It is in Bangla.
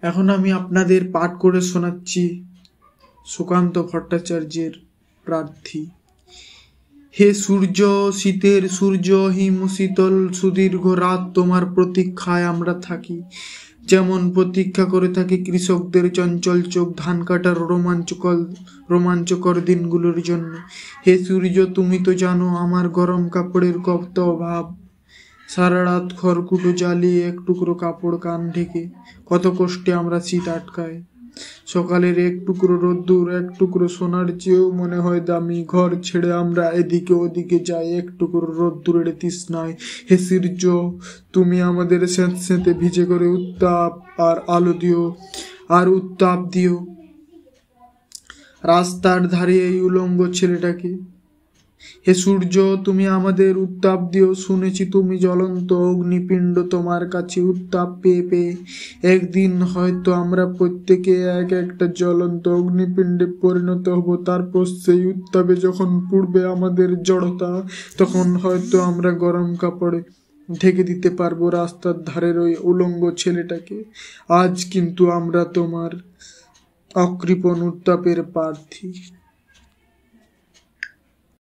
এখন আমি আপনাদের পাঠ করে শোনাচ্ছি সুকান্ত ভট্টাচার্যের প্রার্থী। হে সূর্য, শীতের সূর্য, হিম শীতল সুদীর্ঘ রাত, তোমার প্রতীক্ষায় আমরা থাকি। যেমন প্রতীক্ষা করে থাকি কৃষকদের চঞ্চল চোখ ধান কাটার রোমাঞ্চকর দিনগুলোর জন্য। হে সূর্য, তুমি তো জানো আমার গরম কাপড়ের কত অভাব। সারা রাত খড়কুটো জ্বালিয়ে এক টুকরো কাপড় কান ঢেকে কত কষ্টে আমরা শীত আটকাই। সকালের এক টুকরো রোদ্দুর, এক টুকরো সোনার চেয়েও মনে হয় দামি। ঘর ছেড়ে আমরা এদিকে ওদিকে যাই এক টুকরো রোদ্দুরের তৃষ্ণায়। হে সূর্য, তুমি আমাদের স্যাঁতস্যাঁতে ভিজে করে উত্তাপ আর আলো দিও, আর উত্তাপ দিও রাস্তার ধারে এই উলঙ্গ ছেলেটাকে। হে সূর্য, তুমি আমাদের উত্তাপ দিও। শুনেছি তুমি জ্বলন্ত অগ্নিপিণ্ড, তোমার কাছে উত্তাপ পেয়ে পেয়ে একদিন হয়তো আমরা প্রত্যেকে এক একটা জ্বলন্ত অগ্নিপিণ্ডে পরিণত হব। তারপর সেই উত্তাপে যখন পুড়বে আমাদের জড়তা, তখন হয়তো আমরা গরম কাপড়ে ঢেকে দিতে পারবো রাস্তার ধারের ওই উলঙ্গ ছেলেটাকে। আজ কিন্তু আমরা তোমার অকৃপণ উত্তাপের প্রার্থী।